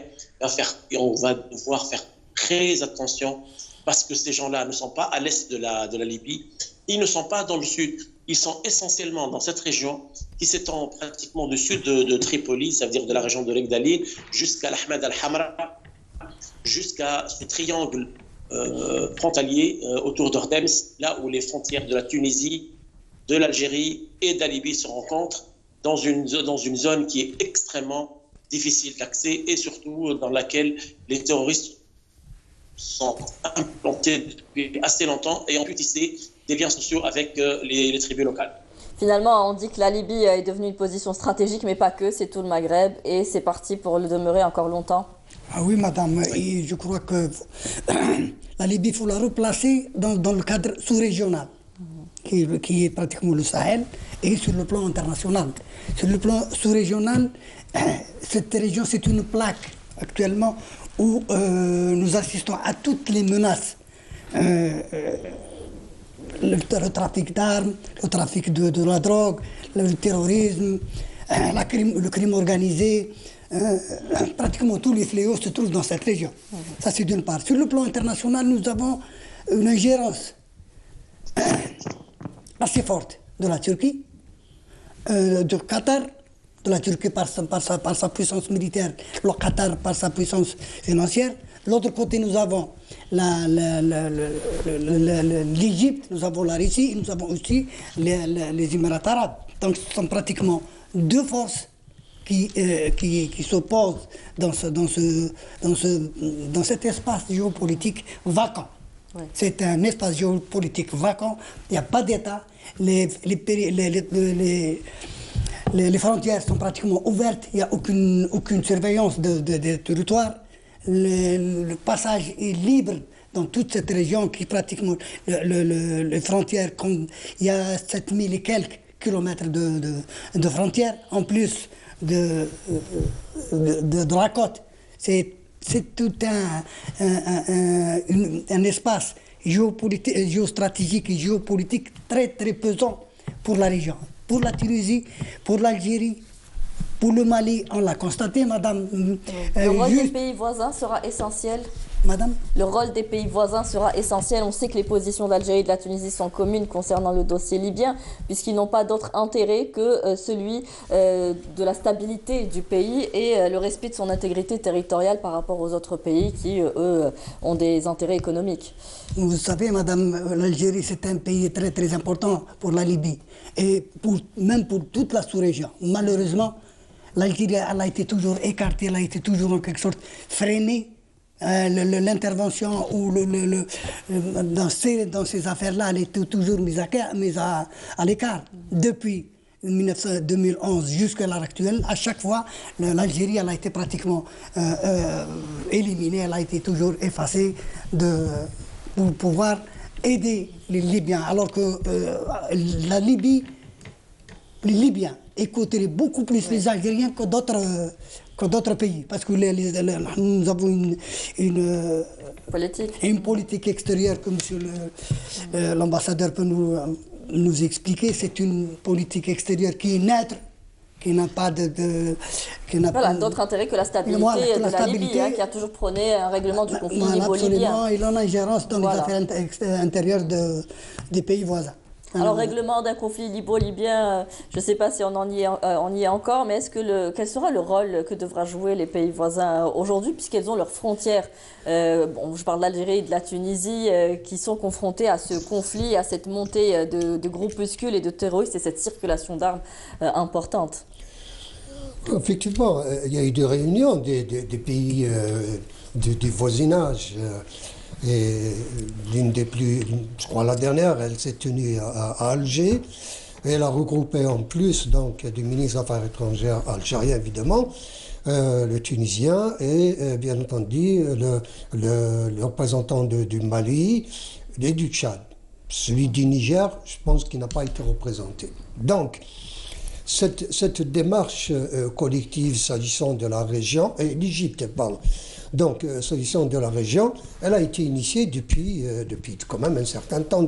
Et on va devoir faire très attention parce que ces gens-là ne sont pas à l'est de la Libye. Ils ne sont pas dans le sud. Ils sont essentiellement dans cette région qui s'étend pratiquement du sud de Tripoli, ça veut dire de la région de l'Egdali, jusqu'à l'Ahmed al-Hamra, jusqu'à ce triangle frontalier autour d'Ordems, là où les frontières de la Tunisie, de l'Algérie et de la Libye se rencontrent, dans une zone qui est extrêmement difficile d'accès et surtout dans laquelle les terroristes sont implantés depuis assez longtemps et ont pu tisser des liens sociaux avec les tribus locales. Finalement, on dit que la Libye est devenue une position stratégique, mais pas que, c'est tout le Maghreb, et c'est parti pour le demeurer encore longtemps. Ah oui, madame, et je crois que la Libye, il faut la replacer dans le cadre sous-régional, qui est pratiquement le Sahel, et sur le plan international. Sur le plan sous-régional, cette région, c'est une plaque actuellement où nous assistons à toutes les menaces. Le trafic d'armes, le trafic de la drogue, le terrorisme, le crime organisé, pratiquement tous les fléaux se trouvent dans cette région. Ça, c'est d'une part. Sur le plan international, nous avons une ingérence assez forte de la Turquie, du Qatar, de la Turquie par sa puissance militaire, le Qatar par sa puissance financière. De l'autre côté, nous avons l'Égypte, nous avons la Russie, et nous avons aussi les Émirats arabes. Donc ce sont pratiquement deux forces qui s'opposent dans cet espace géopolitique vacant. Ouais. C'est un espace géopolitique vacant, il n'y a pas d'État, les frontières sont pratiquement ouvertes, il n'y a aucune surveillance des territoires. Le passage est libre dans toute cette région qui pratiquement les frontières, il y a 7000 et quelques kilomètres de frontières, en plus de la côte. C'est tout un espace géostratégique et géopolitique très très pesant pour la région, pour la Tunisie, pour l'Algérie. Pour le Mali, on l'a constaté, madame. Le rôle des pays voisins sera essentiel. Madame ? Le rôle des pays voisins sera essentiel. On sait que les positions d'Algérie et de la Tunisie sont communes concernant le dossier libyen, puisqu'ils n'ont pas d'autre intérêt que celui de la stabilité du pays et le respect de son intégrité territoriale par rapport aux autres pays qui, eux, ont des intérêts économiques. Vous savez, madame, l'Algérie, c'est un pays très, très important pour la Libye et même pour toute la sous-région. Malheureusement, l'Algérie, elle a été toujours écartée, elle a été toujours en quelque sorte freinée. L'intervention ou dans ces affaires-là, elle était toujours mise à l'écart. Depuis 2011 jusqu'à l'heure actuelle, à chaque fois, l'Algérie, elle a été pratiquement éliminée, elle a été toujours effacée pour pouvoir aider les Libyens. Alors que la Libye, les Libyens écouteraient beaucoup plus les Algériens que d'autres pays, parce que nous avons une politique extérieure que monsieur l'ambassadeur peut nous expliquer. C'est une politique extérieure qui est neutre, qui n'a pas d'autre intérêt que la stabilité de la Libye, qui a toujours prôné un règlement du conflit libo-libyen. Il en a ingérence dans les affaires intérieures des pays voisins. Alors, règlement d'un conflit libo-libyen, je ne sais pas si on y est encore, mais quel sera le rôle que devra jouer les pays voisins aujourd'hui, puisqu'elles ont leurs frontières je parle de l'Algérie et de la Tunisie, qui sont confrontées à ce conflit, à cette montée de groupuscules et de terroristes et cette circulation d'armes importante. Effectivement, il y a eu des réunions des pays du voisinage. Et l'une des plus, je crois la dernière, elle s'est tenue à Alger. Et elle a regroupé en plus donc du ministre des Affaires étrangères algérien évidemment, le Tunisien et bien entendu le représentant du Mali et du Tchad. Celui du Niger, je pense qu'il n'a pas été représenté. Donc, cette démarche collective s'agissant de la région, et l'Égypte parle. Donc, s'agissant de la région, elle a été initiée depuis quand même un certain temps,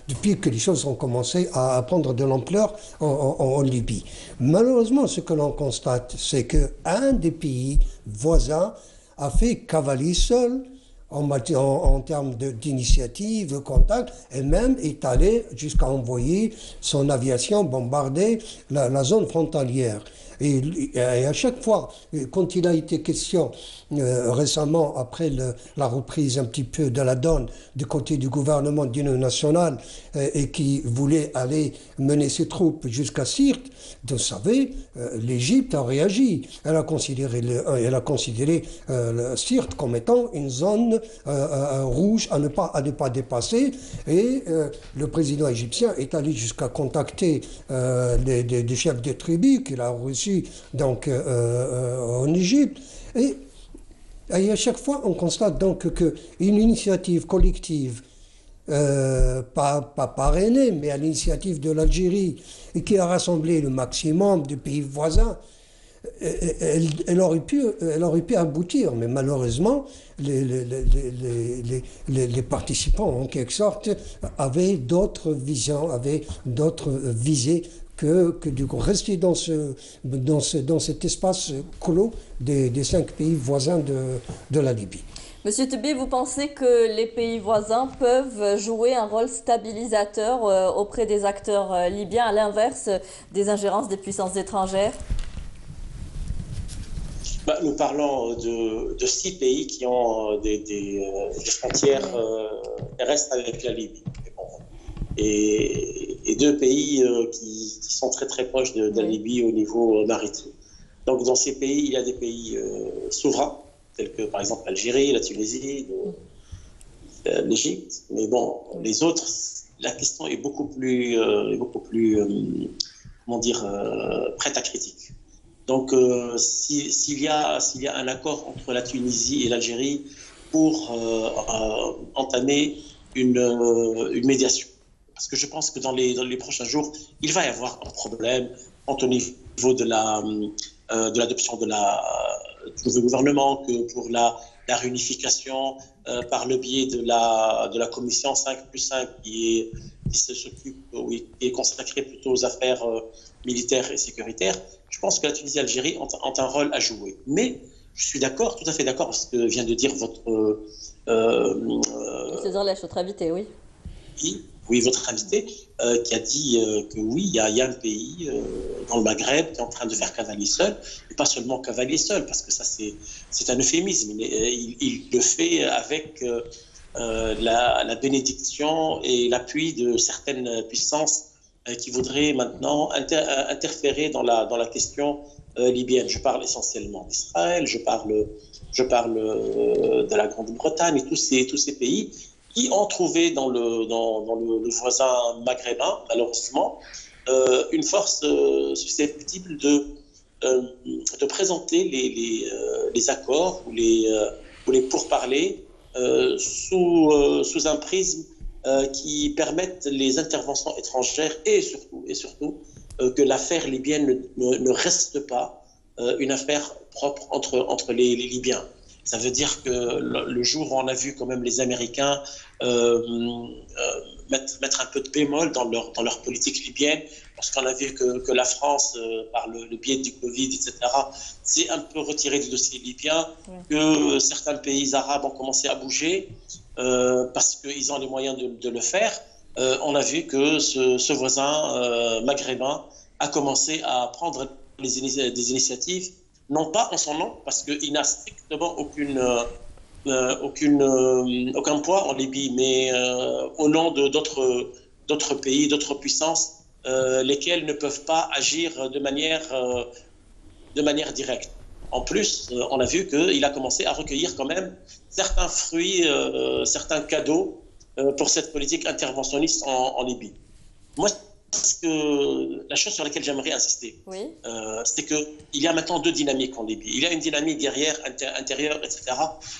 depuis que les choses ont commencé à prendre de l'ampleur en Libye. Malheureusement, ce que l'on constate, c'est qu'un des pays voisins a fait cavalier seul en termes d'initiative, de contact, et même est allé jusqu'à envoyer son aviation bombarder la zone frontalière. Et à chaque fois, quand il a été question récemment, après la reprise un petit peu de la donne du côté du gouvernement d'union nationale et qui voulait aller mener ses troupes jusqu'à Sirte, vous savez, l'Égypte a réagi. Elle a considéré Sirte comme étant une zone rouge à ne pas dépasser. Et le président égyptien est allé jusqu'à contacter des chefs de tribu qu'il a reçus donc, en Égypte. Et à chaque fois, on constate donc qu'une initiative collective, pas parrainée, mais à l'initiative de l'Algérie, et qui a rassemblé le maximum de pays voisins, elle aurait pu aboutir, mais malheureusement, les participants, en quelque sorte, avaient d'autres visions, avaient d'autres visées que de rester dans cet espace clos des 5 pays voisins de la Libye. Monsieur Tebbi, vous pensez que les pays voisins peuvent jouer un rôle stabilisateur auprès des acteurs libyens, à l'inverse des ingérences des puissances étrangères ? Nous parlons de 6 pays qui ont des frontières terrestres avec la Libye. Et 2 pays qui sont très très proches de la Libye au niveau maritime. Donc dans ces pays, il y a des pays souverains, tels que par exemple l'Algérie, la Tunisie, l'Égypte. Mais bon, les autres, la question est beaucoup plus prête à critique. Donc s'il y a un accord entre la Tunisie et l'Algérie pour entamer une médiation, parce que je pense que dans les prochains jours, il va y avoir un problème tant au niveau de l'adoption du nouveau gouvernement que pour la réunification par le biais de la commission 5+5 qui est consacrée plutôt aux affaires militaires et sécuritaires. Je pense que la Tunisie et l'Algérie ont un rôle à jouer. Mais je suis d'accord, tout à fait d'accord, avec ce que vient de dire votre... César Lèche, votre invité, oui. Oui, votre invité, qui a dit que oui, il y a un pays dans le Maghreb qui est en train de faire cavalier seul, et pas seulement cavalier seul, parce que ça c'est un euphémisme. Il le fait avec la bénédiction et l'appui de certaines puissances qui voudraient maintenant interférer dans la question libyenne. Je parle essentiellement d'Israël, je parle de la Grande-Bretagne et tous ces pays qui ont trouvé dans le voisin maghrébin, malheureusement, une force susceptible de présenter les accords ou les pourparlers sous un prisme qui permettent les interventions étrangères et surtout que l'affaire libyenne ne reste pas une affaire propre entre les Libyens. Ça veut dire que le jour où on a vu quand même les Américains mettre un peu de bémol dans leur politique libyenne, parce qu'on a vu que la France, par le biais du Covid, etc., s'est un peu retirée du dossier libyen, que certains pays arabes ont commencé à bouger parce qu'ils ont les moyens de le faire. On a vu que ce voisin maghrébin a commencé à prendre des initiatives, non pas en son nom, parce qu'il n'a strictement aucun poids en Libye, mais au nom d'autres pays, d'autres puissances, lesquelles ne peuvent pas agir de manière directe. En plus, on a vu qu'il a commencé à recueillir quand même certains fruits, certains cadeaux pour cette politique interventionniste en Libye. Moi, la chose sur laquelle j'aimerais insister, c'est qu'il y a maintenant 2 dynamiques en Libye. Il y a une dynamique guerrière intérieure, etc.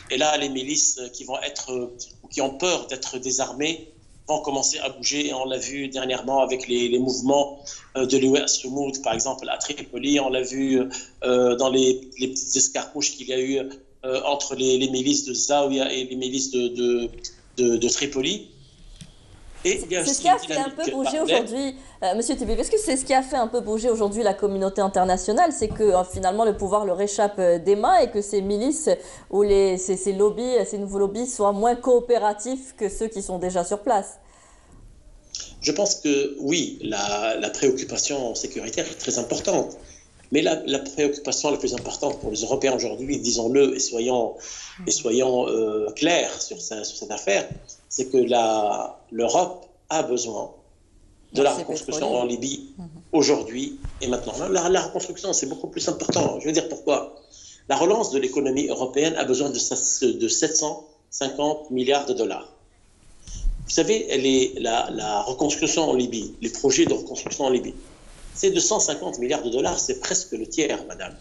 Et là, les milices qui ont peur d'être désarmées vont commencer à bouger. Et on l'a vu dernièrement avec les mouvements de l'UE Soumoud, par exemple, à Tripoli. On l'a vu dans les petites escarmouches qu'il y a eu entre les milices de Zaouia et les milices de Tripoli. C'est ce qui a fait un peu bouger aujourd'hui, Monsieur Tebbi, est-ce que c'est ce qui a fait un peu bouger aujourd'hui la communauté internationale, c'est que finalement le pouvoir leur échappe des mains et que ces milices ou ces lobbies, ces nouveaux lobbies soient moins coopératifs que ceux qui sont déjà sur place? Je pense que oui, la préoccupation sécuritaire est très importante. Mais la préoccupation la plus importante pour les Européens aujourd'hui, disons-le et soyons clairs sur cette affaire, c'est que l'Europe a besoin de la reconstruction en Libye aujourd'hui et maintenant. La reconstruction, c'est beaucoup plus important. Je veux dire pourquoi. La relance de l'économie européenne a besoin de 700 250 milliards de dollars. Vous savez, la reconstruction en Libye, les projets de reconstruction en Libye, c'est 250 milliards de dollars, c'est presque le tiers, madame.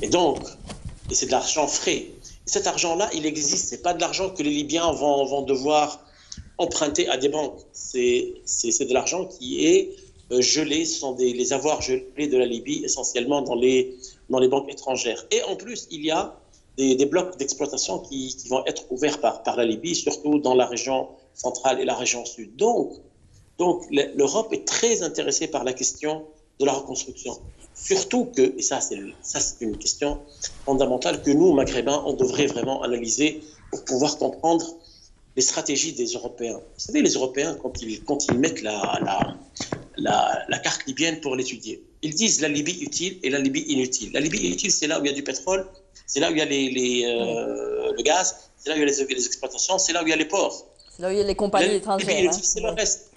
Et donc, c'est de l'argent frais. Et cet argent-là, il existe. Ce n'est pas de l'argent que les Libyens vont devoir emprunter à des banques. C'est de l'argent qui est gelé. Ce sont les avoirs gelés de la Libye, essentiellement dans les banques étrangères. Et en plus, il y a des blocs d'exploitation qui vont être ouverts par la Libye, surtout dans la région centrale et la région sud. Donc l'Europe est très intéressée par la question de la reconstruction. Surtout que, et ça c'est une question fondamentale que nous, Maghrébins, on devrait vraiment analyser pour pouvoir comprendre les stratégies des Européens. Vous savez, les Européens, quand ils mettent la carte libyenne pour l'étudier, ils disent la Libye utile et la Libye inutile. La Libye utile, c'est là où il y a du pétrole, c'est là où il y a le gaz, c'est là où il y a les exploitations, c'est là où il y a les ports. C'est là où il y a les compagnies étrangères. La Libye inutile, c'est le reste.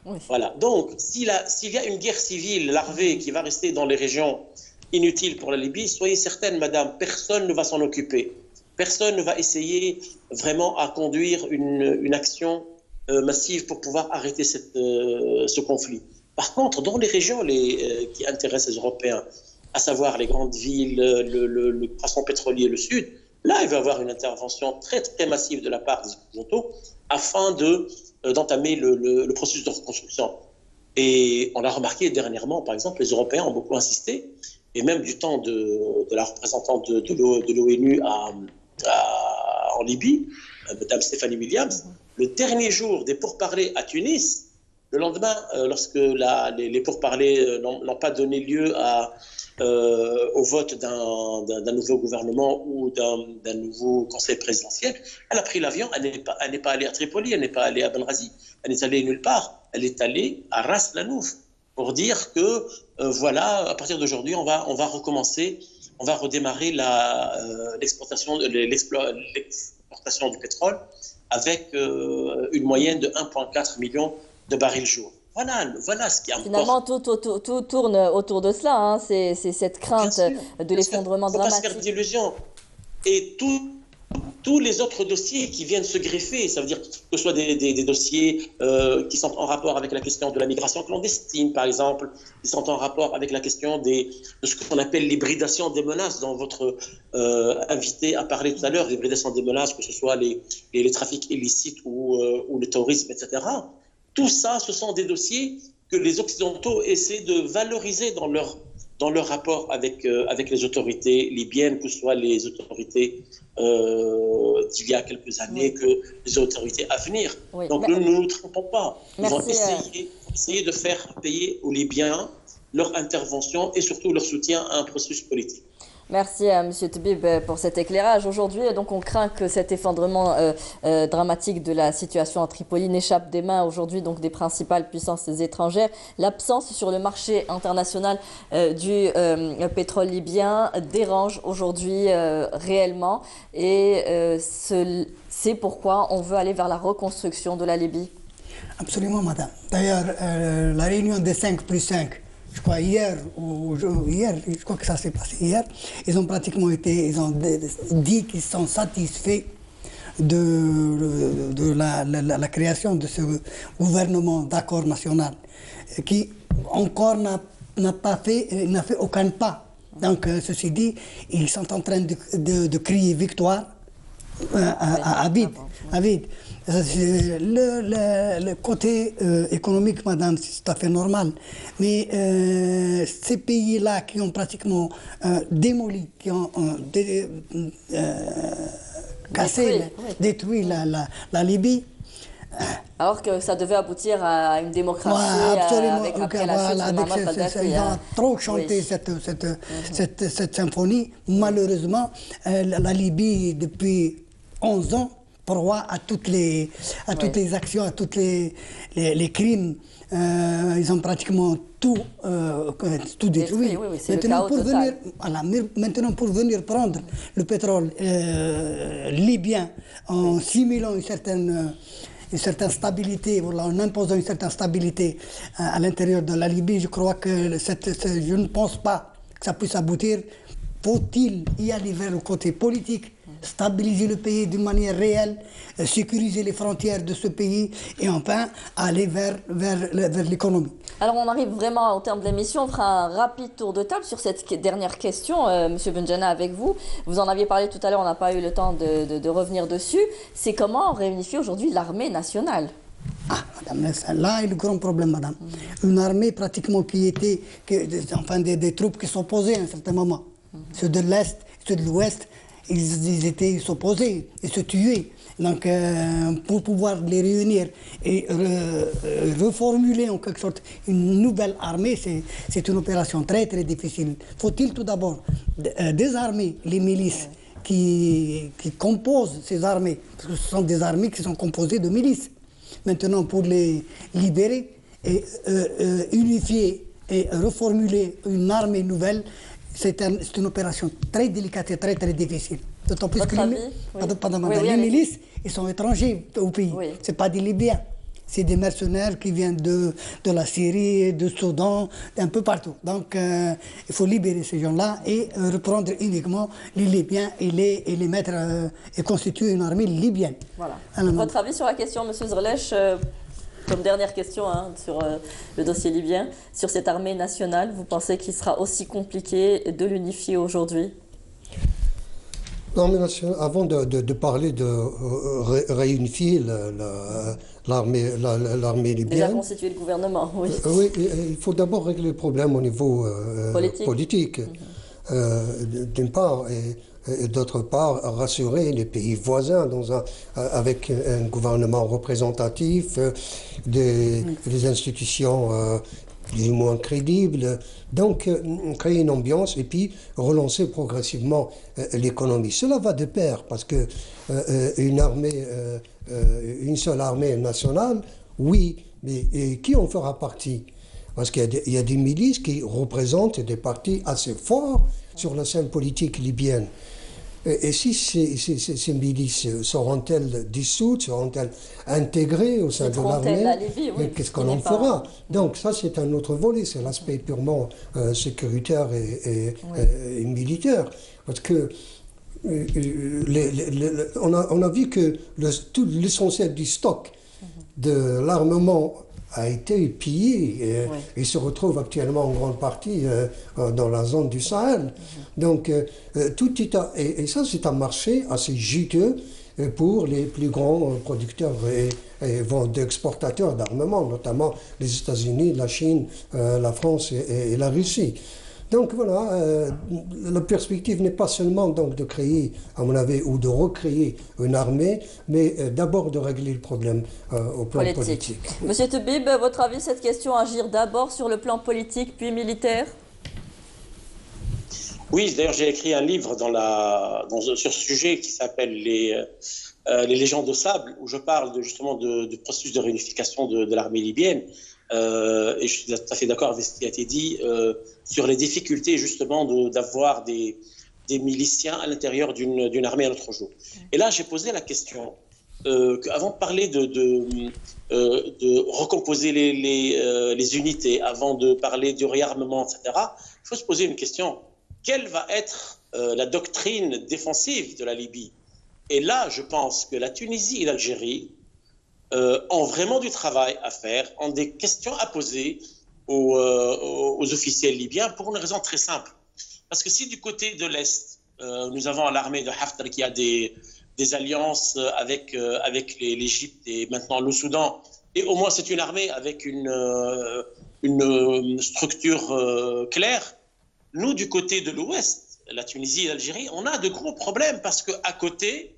Oui. Voilà. Donc, s'il y a une guerre civile larvée qui va rester dans les régions inutiles pour la Libye, soyez certaine, madame, personne ne va s'en occuper. Personne ne va essayer vraiment à conduire une action massive pour pouvoir arrêter ce conflit. Par contre, dans les régions qui intéressent les Européens, à savoir les grandes villes, le poisson pétrolier, le sud, là, il va y avoir une intervention très, très massive de la part des Occidentaux afin d'entamer le processus de reconstruction. Et on l'a remarqué dernièrement, par exemple, les Européens ont beaucoup insisté, et même du temps de la représentante de l'ONU en Libye, Mme Stéphanie Williams, le dernier jour des pourparlers à Tunis, le lendemain, lorsque les pourparlers n'ont pas donné lieu au vote d'un nouveau gouvernement ou d'un nouveau conseil présidentiel, elle a pris l'avion, elle n'est pas allée à Tripoli, elle n'est pas allée à Benghazi, elle n'est allée nulle part, elle est allée à Ras Lanouf pour dire que voilà, à partir d'aujourd'hui, on va recommencer, on va redémarrer l'exportation du pétrole avec une moyenne de 1,4 million de barils jour. Voilà ce qui importe. Finalement, tout tourne autour de cela. Hein. C'est cette crainte de l'effondrement dramatique. Il ne faut pas se faire d'illusions. Et tous les autres dossiers qui viennent se greffer, ça veut dire que ce soit des dossiers qui sont en rapport avec la question de la migration clandestine, par exemple, qui sont en rapport avec la question de ce qu'on appelle l'hybridation des menaces, dont votre invité a parlé tout à l'heure, l'hybridation des menaces, que ce soit les trafics illicites ou le terrorisme, etc. Tout ça, ce sont des dossiers que les Occidentaux essaient de valoriser dans leur rapport avec les autorités libyennes, que ce soit les autorités d'il y a quelques années, que les autorités à venir. Oui, donc ne nous trompons pas. Ils vont essayer de faire payer aux Libyens leur intervention et surtout leur soutien à un processus politique. Merci à M. Tebib pour cet éclairage. Aujourd'hui, donc, on craint que cet effondrement dramatique de la situation en Tripoli n'échappe des mains aujourd'hui donc des principales puissances étrangères. L'absence sur le marché international du pétrole libyen dérange aujourd'hui réellement et c'est pourquoi on veut aller vers la reconstruction de la Libye. Absolument, madame. D'ailleurs, la réunion des 5+5, je crois hier, je crois que ça s'est passé hier, ils ont dit qu'ils sont satisfaits de la création de ce gouvernement d'accord national qui encore n'a fait aucun pas. Donc, ceci dit, ils sont en train de crier victoire à vide. Le côté économique, madame, c'est tout à fait normal. Mais ces pays-là qui ont pratiquement démoli, qui ont détruit la Libye. Alors que ça devait aboutir à une démocratie après la chute de Muammar Kadhafi. Ils ont trop chanté cette symphonie. Malheureusement, la Libye, depuis 11 ans, proie à toutes les actions, à tous les crimes. Ils ont pratiquement tout détruit. Maintenant, pour venir prendre le pétrole libyen en simulant une certaine stabilité, en imposant une certaine stabilité à l'intérieur de la Libye, je crois que je ne pense pas que ça puisse aboutir. Faut-il y aller vers le côté politique stabiliser le pays d'une manière réelle, sécuriser les frontières de ce pays et enfin aller vers l'économie. Alors on arrive vraiment au terme de l'émission, on fera un rapide tour de table sur cette dernière question. Monsieur Benjana, avec vous, vous en aviez parlé tout à l'heure, on n'a pas eu le temps de revenir dessus. C'est comment réunifier aujourd'hui l'armée nationale? Ah, madame, là est le grand problème, madame. Une armée pratiquement des troupes qui s'opposaient à un certain moment. Ceux de l'Est, ceux de l'Ouest, ils s'opposaient, ils se tuaient. Donc, pour pouvoir les réunir et reformuler en quelque sorte une nouvelle armée, c'est une opération très très difficile. Faut-il tout d'abord désarmer les milices qui composent ces armées, parce que ce sont des armées qui sont composées de milices. Maintenant, pour les libérer et unifier et reformuler une armée nouvelle, c'est une opération très délicate et très très difficile. D'autant plus que les milices, ils sont étrangers au pays. Oui. Ce n'est pas des Libyens. C'est des mercenaires qui viennent de la Syrie, de Soudan, d'un peu partout. Donc, il faut libérer ces gens-là et reprendre uniquement les Libyens et les mettre et constituer une armée libyenne. Voilà. Alors, votre avis sur la question, M. Zrelech, comme dernière question sur le dossier libyen, sur cette armée nationale, vous pensez qu'il sera aussi compliqué de l'unifier aujourd'hui? L'armée nationale, avant de parler de réunifier l'armée libyenne... Déjà constituer le gouvernement, oui. Oui, il faut d'abord régler le problème au niveau politique. D'une part, et d'autre part, rassurer les pays voisins avec un gouvernement représentatif, des institutions plus ou moins crédibles. Donc, créer une ambiance et puis relancer progressivement l'économie. Cela va de pair parce que une seule armée nationale, oui, mais qui en fera partie? Parce qu'il y a des milices qui représentent des partis assez forts sur la scène politique libyenne. Et si ces milices seront-elles dissoutes, seront-elles intégrées au sein de l'armée, qu'est-ce qu'on en fera? Donc ça, c'est un autre volet, c'est l'aspect purement sécuritaire et militaire. Parce que on a vu que tout l'essentiel du stock de l'armement a été pillé et se retrouve actuellement en grande partie dans la zone du Sahel. Donc, et ça, c'est un marché assez juteux pour les plus grands producteurs et exportateurs d'armement, notamment les États-Unis, la Chine, la France et la Russie. Donc voilà, la perspective n'est pas seulement donc de créer, à mon avis, ou de recréer une armée, mais d'abord de régler le problème au plan politique. Monsieur Tebib, votre avis, cette question, agir d'abord sur le plan politique puis militaire? Oui, d'ailleurs j'ai écrit un livre sur ce sujet qui s'appelle les légendes de sable, où je parle justement du processus de réunification de l'armée libyenne. Et je suis tout à fait d'accord avec ce qui a été dit sur les difficultés justement d'avoir des miliciens à l'intérieur d'une armée à notre jour. Et là, j'ai posé la question qu'avant de parler de recomposer les unités, avant de parler du réarmement, etc., il faut se poser une question. Quelle va être la doctrine défensive de la Libye? Et là, je pense que la Tunisie et l'Algérie ont vraiment du travail à faire, ont des questions à poser aux officiels libyens pour une raison très simple. Parce que si du côté de l'Est, nous avons l'armée de Haftar qui a des alliances avec l'Égypte et maintenant le Soudan, et au moins c'est une armée avec une structure claire, nous du côté de l'Ouest, la Tunisie et l'Algérie, on a de gros problèmes parce qu'à côté,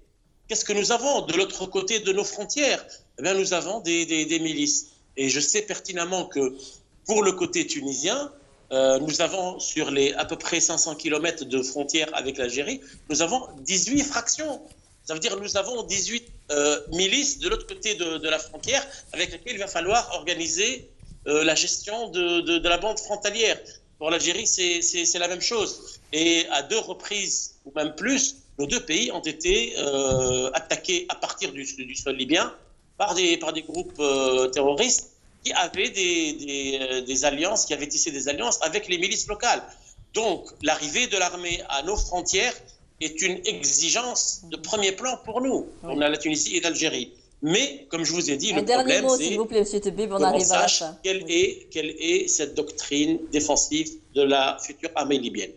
qu'est-ce que nous avons de l'autre côté de nos frontières? Eh bien, nous avons des milices. Et je sais pertinemment que pour le côté tunisien, nous avons sur les à peu près 500 km de frontières avec l'Algérie, nous avons 18 fractions. Ça veut dire que nous avons 18 milices de l'autre côté de la frontière avec lesquelles il va falloir organiser la gestion de la bande frontalière. Pour l'Algérie, c'est la même chose. Et à 2 reprises, ou même plus, nos 2 pays ont été attaqués à partir du sol libyen par des groupes terroristes qui avaient des alliances, qui avaient tissé des alliances avec les milices locales. Donc, l'arrivée de l'armée à nos frontières est une exigence de premier plan pour nous. On a la Tunisie et l'Algérie. Mais, comme je vous ai dit, le problème, c'est s'il vous plaît, M. Tebib, on arrive à la fin. Quelle est cette doctrine défensive de la future armée libyenne.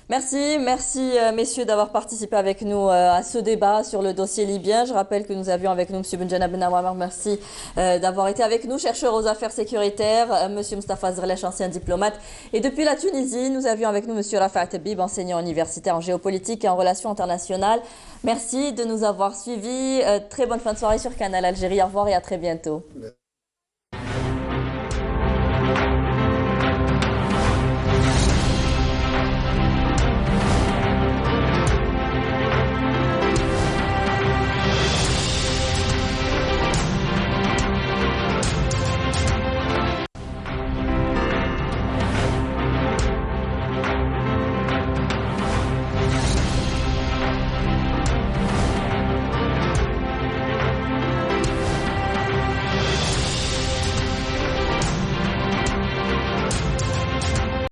Merci, messieurs d'avoir participé avec nous à ce débat sur le dossier libyen. Je rappelle que nous avions avec nous M. Benjana Benawamar, merci d'avoir été avec nous, chercheur aux affaires sécuritaires, M. Mustafa Zrelech, ancien diplomate. Et depuis la Tunisie, nous avions avec nous M. Rafa Tebib, enseignant universitaire en géopolitique et en relations internationales. Merci de nous avoir suivis. Très bonne fin de soirée sur Canal Algérie. Au revoir et à très bientôt.